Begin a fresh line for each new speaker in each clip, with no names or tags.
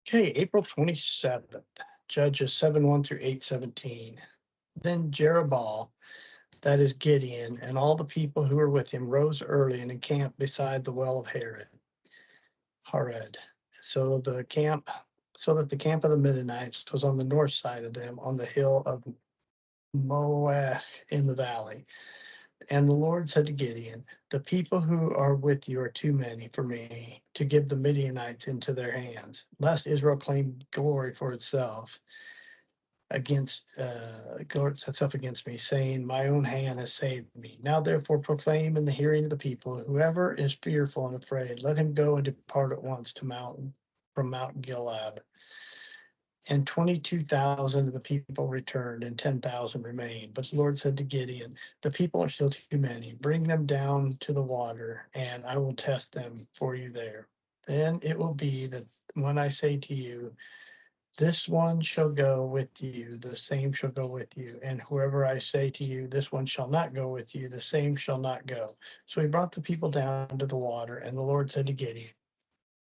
Okay, April 27th, Judges 7:1 through 8:17. Then Jerubbaal, that is Gideon, and all the people who were with him rose early and encamped beside the well of Hared. So the camp, so that the camp of the Midianites was on the north side of them, on the hill of Moab in the valley. And the Lord said to Gideon, the people who are with you are too many for me to give the Midianites into their hands, lest Israel claim glory for itself guards itself against me, saying, my own hand has saved me. Now therefore proclaim in the hearing of the people, whoever is fearful and afraid, let him go and depart at once to Mount Gilead. And 22,000 of the people returned, and 10,000 remained. But the Lord said to Gideon, the people are still too many. Bring them down to the water, and I will test them for you there. Then it will be that when I say to you, this one shall go with you, the same shall go with you. And whoever I say to you, this one shall not go with you, the same shall not go. So he brought the people down to the water, and the Lord said to Gideon,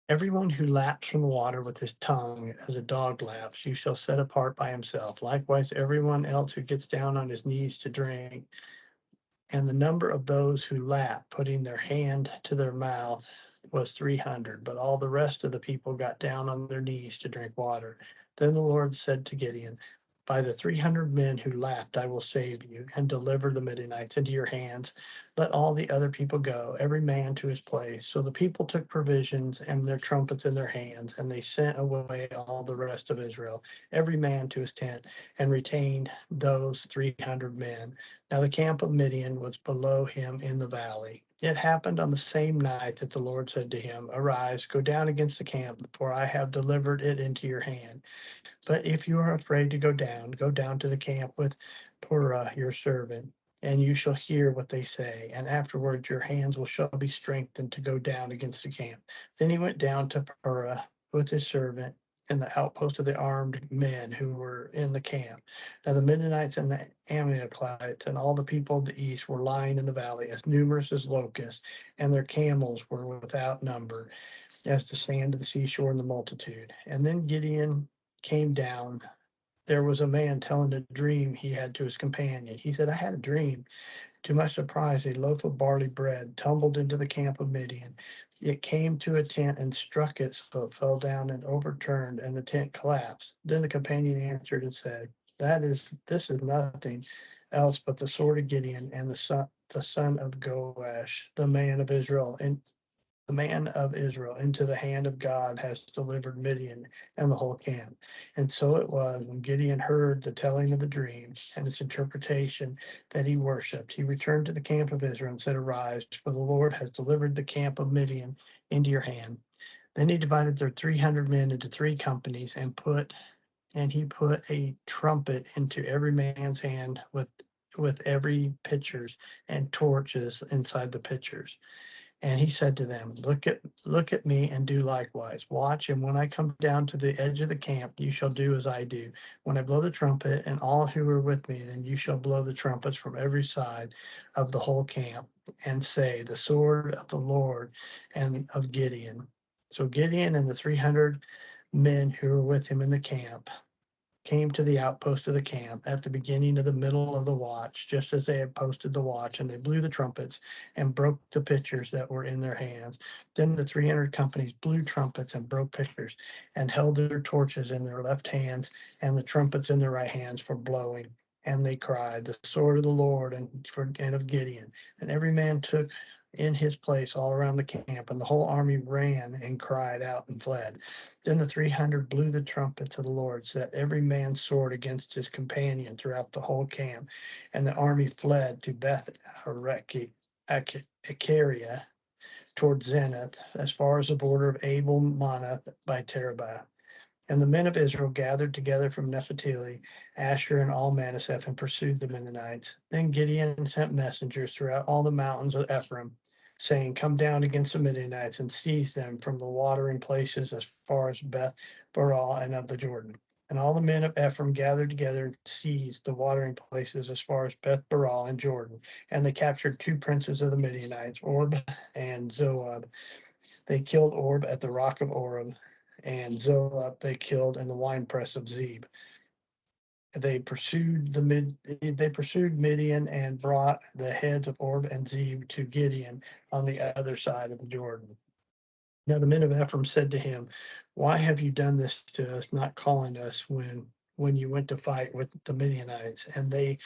everyone who laps from the water with his tongue as a dog laps, you shall set apart by himself. Likewise, everyone else who gets down on his knees to drink. And the number of those who lap, putting their hand to their mouth, was 300. But all the rest of the people got down on their knees to drink water. Then the Lord said to Gideon, by the 300 men who lapped, I will save you and deliver the Midianites into your hands. Let all the other people go, every man to his place. So the people took provisions and their trumpets in their hands, and they sent away all the rest of Israel, every man to his tent, and retained those 300 men. Now the camp of Midian was below him in the valley. It happened on the same night that the Lord said to him, arise, go down against the camp, for I have delivered it into your hand. But if you are afraid to go down to the camp with Purah your servant, and you shall hear what they say. And afterwards your hands shall be strengthened to go down against the camp. Then he went down to Purah with his servant in the outpost of the armed men who were in the camp. Now the Midianites and the Amalekites and all the people of the east were lying in the valley, as numerous as locusts, and their camels were without number, as the sand of the seashore in the multitude. And then Gideon came down. There was a man telling a dream he had to his companion. He said, I had a dream. To my surprise, a loaf of barley bread tumbled into the camp of Midian. It came to a tent and struck it, so it fell down and overturned, and the tent collapsed. Then the companion answered and said, this is nothing else but the sword of Gideon and the son of Joash, the man of Israel into the hand of God has delivered Midian and the whole camp. And so it was when Gideon heard the telling of the dream and its interpretation that he worshiped. He returned to the camp of Israel and said, arise, for the Lord has delivered the camp of Midian into your hand. Then he divided their 300 men into three companies and he put a trumpet into every man's hand with every pitchers and torches inside the pitchers. And he said to them, look at me and do likewise. Watch, and when I come down to the edge of the camp, you shall do as I do. When I blow the trumpet, and all who are with me, then you shall blow the trumpets from every side of the whole camp, and say, the sword of the Lord and of Gideon. So Gideon and the 300 men who were with him in the camp came to the outpost of the camp at the beginning of the middle of the watch, just as they had posted the watch, and they blew the trumpets and broke the pitchers that were in their hands. Then the 300 companies blew trumpets and broke pitchers and held their torches in their left hands and the trumpets in their right hands for blowing. And they cried, the sword of the Lord and of Gideon. And every man took in his place all around the camp, and the whole army ran and cried out and fled. Then the 300 blew the trumpets of the Lord, set every man's sword against his companion throughout the whole camp, and the army fled to Beth Ikaria toward Zenith, as far as the border of Abel Manath by Terabah. And the men of Israel gathered together from Nephtali, Asher, and all Manasseh, and pursued the Mennonites. Then Gideon sent messengers throughout all the mountains of Ephraim, saying, come down against the Midianites and seize them from the watering places as far as Beth Baral and of the Jordan. And all the men of Ephraim gathered together and seized the watering places as far as Beth Baral and Jordan. And they captured two princes of the Midianites, Orb and Zoab. They killed Orb at the rock of Oreb, and Zoap they killed in the winepress of Zeb. They pursued Midian and brought the heads of Orb and Zeb to Gideon on the other side of the Jordan. Now the men of Ephraim said to him, "Why have you done this to us, not calling us when you went to fight with the Midianites?" And they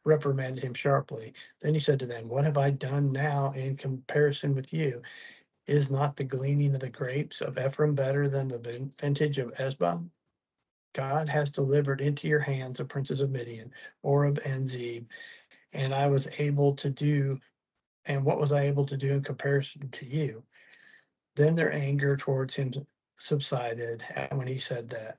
reprimanded him sharply. Then he said to them, "What have I done now in comparison with you? Is not the gleaning of the grapes of Ephraim better than the vintage of Esbon? God has delivered into your hands the princes of Midian, Oreb and Zeb, and I was able to do, and what was I able to do in comparison to you?" Then their anger towards him subsided when he said that.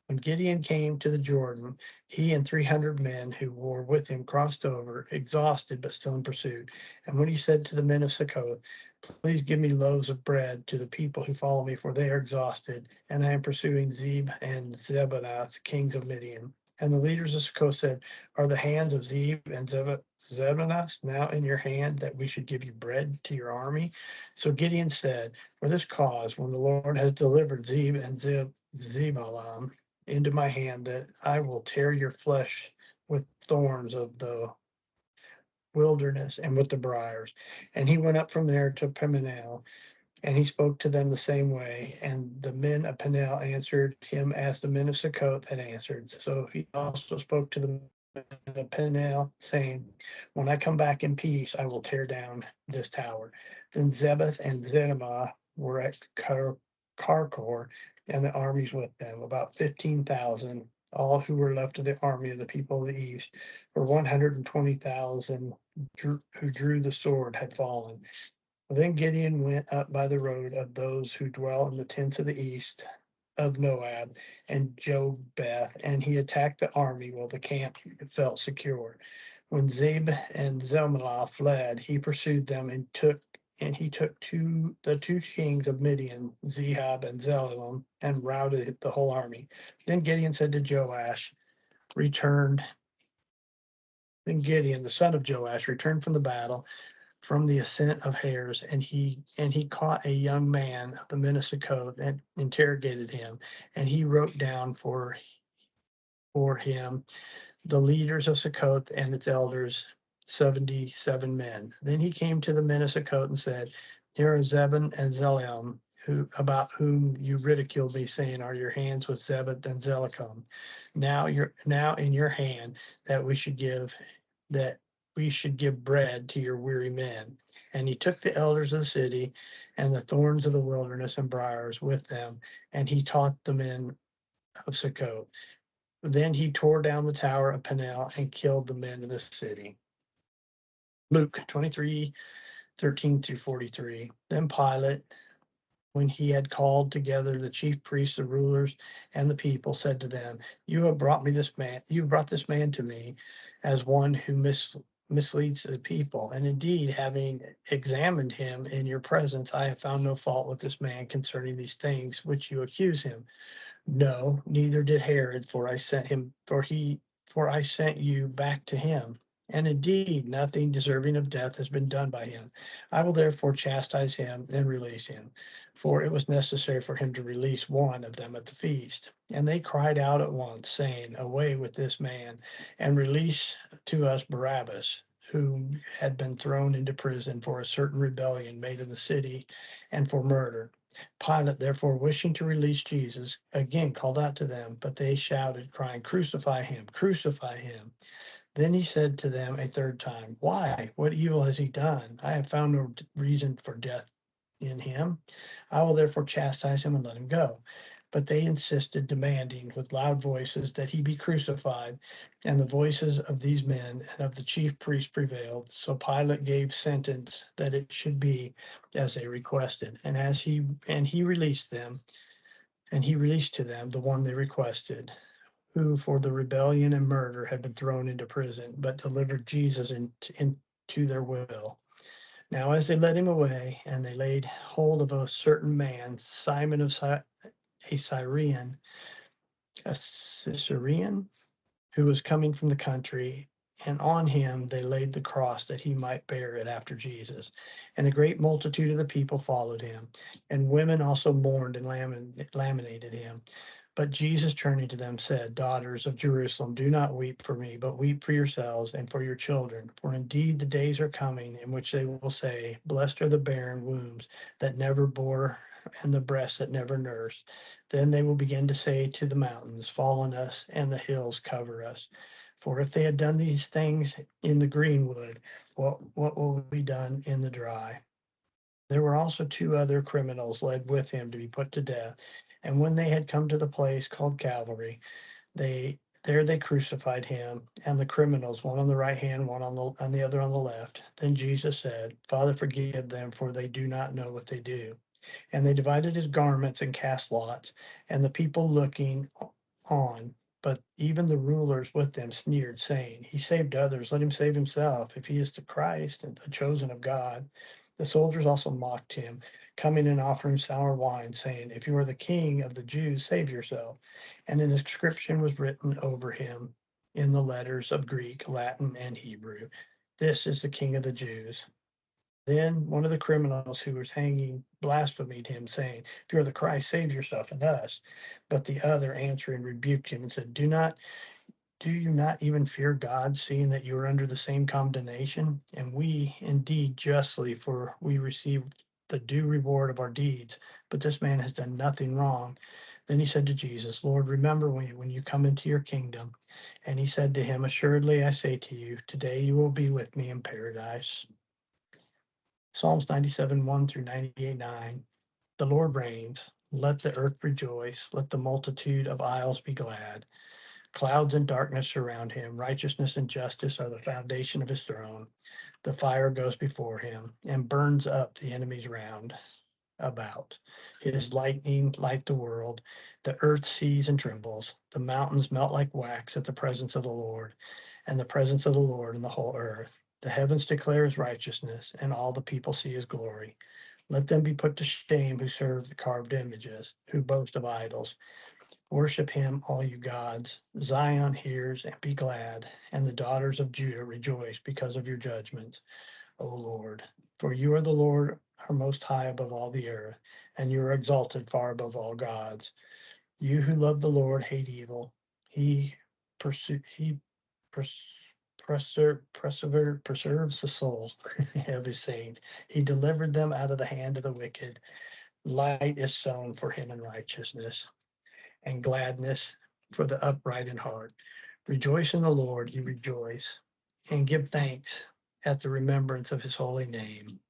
When Gideon came to the Jordan, he and 300 men who were with him crossed over, exhausted but still in pursuit. And when he said to the men of Succoth, "Please give me loaves of bread to the people who follow me, for they are exhausted, and I am pursuing Zeb and Zebanath, kings of Midian." And the leaders of Succoth said, "Are the hands of Zeb and Zebanath now in your hand, that we should give you bread to your army?" So Gideon said, "For this cause, when the Lord has delivered Zeb and Zebalam into my hand, that I will tear your flesh with thorns of the wilderness and with the briars." And he went up from there to Pemanel, and he spoke to them the same way. And the men of Peniel answered him as the men of Succoth had answered. So he also spoke to the men of Peniel, saying, "When I come back in peace, I will tear down this tower." Then Zebeth and Zedemah were at Karkor, and the armies with them, about 15,000, all who were left of the army of the people of the east, for 120,000 who drew the sword had fallen. Then Gideon went up by the road of those who dwell in the tents of the east of Moab and Jobeth, and he attacked the army while the camp felt secure. When Zeb and Zalmunna fled, he pursued them and he took the two kings of Midian, Zehab and Zalmunna, and routed the whole army. Then Gideon said to Joash, returned. Then Gideon, the son of Joash, returned from the battle from the ascent of hairs, and he caught a young man of the men of Succoth and interrogated him, and he wrote down for him the leaders of Succoth and its elders, 77 men. Then he came to the men of Succoth and said, "Here are Zebun and Zelium, who about whom you ridiculed me, saying, Are your hands with Zebeth and Zelicum? Now in your hand that we should give bread to your weary men." And he took the elders of the city and the thorns of the wilderness and briars with them, and he taught the men of Succoth. Then he tore down the tower of Peniel and killed the men of the city. Luke 23:13-43. Then Pilate, when he had called together the chief priests, the rulers, and the people, said to them, "You have brought this man to me as one who misleads the people. And indeed, having examined him in your presence, I have found no fault with this man concerning these things which you accuse him. No, neither did Herod, for I sent you back to him. And indeed, nothing deserving of death has been done by him. I will therefore chastise him and release him." For it was necessary for him to release one of them at the feast. And they cried out at once, saying, "Away with this man, and release to us Barabbas, who had been thrown into prison for a certain rebellion made in the city and for murder." Pilate, therefore, wishing to release Jesus, again called out to them, but they shouted, crying, "Crucify him! Crucify him!" Then he said to them a third time, "Why? What evil has he done? I have found no reason for death in him. I will therefore chastise him and let him go." But they insisted, demanding with loud voices that he be crucified. And the voices of these men and of the chief priests prevailed. So Pilate gave sentence that it should be as they requested. And he released them, and he released to them the one they requested, who for the rebellion and murder had been thrown into prison, but delivered Jesus into their will. Now, as they led him away, and they laid hold of a certain man, Simon of a Syrian, who was coming from the country, and on him they laid the cross that he might bear it after Jesus. And a great multitude of the people followed him, and women also mourned and laminated him. But Jesus, turning to them, said, Daughters of Jerusalem, do not weep for me, but weep for yourselves and for your children. For indeed the days are coming in which they will say, Blessed are the barren wombs that never bore, and the breasts that never nursed. Then they will begin to say to the mountains, Fall on us, and the hills cover us. For if they had done these things in the greenwood, what will be done in the dry? There were also two other criminals led with him to be put to death. And when they had come to the place called Calvary, they crucified him and the criminals, one on the right hand, one on the other on the left. Then Jesus said, Father, forgive them, for they do not know what they do. And they divided his garments and cast lots, and the people looking on. But even the rulers with them sneered, saying, He saved others, let him save himself, if he is the Christ and the chosen of God. The soldiers also mocked him, coming and offering sour wine, saying, If you are the king of the Jews, save yourself. And an inscription was written over him in the letters of Greek, Latin, and Hebrew. This is the King of the Jews. Then one of the criminals who was hanging blasphemed him, saying, If you are the Christ, save yourself and us. But the other answering rebuked him and said, do you not even fear God, seeing that you are under the same condemnation? And we indeed justly, for we receive the due reward of our deeds. But this man has done nothing wrong. Then he said to Jesus, Lord, remember me when you come into your kingdom. And he said to him, Assuredly I say to you, today you will be with me in paradise. Psalms 97, 1 through 98, 9. The Lord reigns. Let the earth rejoice. Let the multitude of isles be glad. Clouds and darkness surround him. Righteousness and justice are the foundation of his throne. The fire goes before him and burns up the enemies round about. His lightning light the world. The earth sees and trembles. The mountains melt like wax at the presence of the Lord, and the presence of the Lord in the whole earth. The heavens declare his righteousness, and all the people see his glory. Let them be put to shame who serve the carved images, who boast of idols. Worship him, all you gods. Zion hears and be glad, and the daughters of Judah rejoice because of your judgments, O Lord. For you are the Lord, are most high above all the earth, and you are exalted far above all gods. You who love the Lord hate evil. He he preserves the soul of his saints. He delivered them out of the hand of the wicked. Light is sown for him in righteousness, and gladness for the upright in heart. Rejoice in the Lord, you rejoice, and give thanks at the remembrance of his holy name.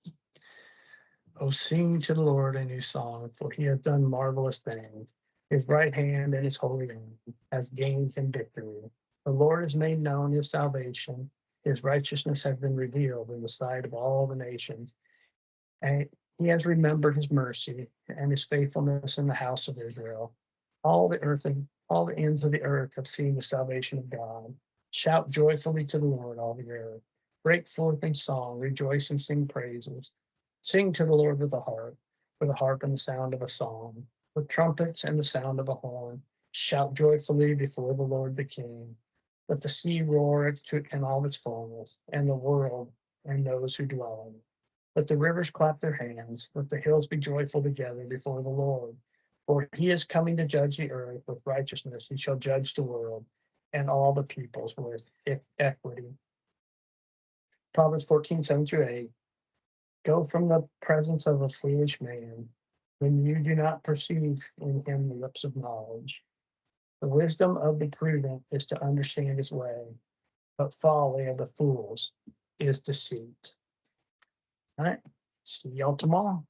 Oh, sing to the Lord a new song, for he has done marvelous things. His right hand and his holy name has gained him victory. The Lord has made known his salvation. His righteousness has been revealed in the sight of all the nations. And he has remembered his mercy and his faithfulness in the house of Israel. All the earth and all the ends of the earth have seen the salvation of God. Shout joyfully to the Lord, all the earth. Break forth in song, rejoice and sing praises. Sing to the Lord with a harp, with a harp and the sound of a psalm, with trumpets and the sound of a horn. Shout joyfully before the Lord the King. Let the sea roar in all its fullness, and the world and those who dwell in it. Let the rivers clap their hands. Let the hills be joyful together before the Lord. For he is coming to judge the earth with righteousness. He shall judge the world and all the peoples with equity. Proverbs 14, 7 through 8. Go from the presence of a foolish man when you do not perceive in him the lips of knowledge. The wisdom of the prudent is to understand his way, but folly of the fools is deceit. All right. See y'all tomorrow.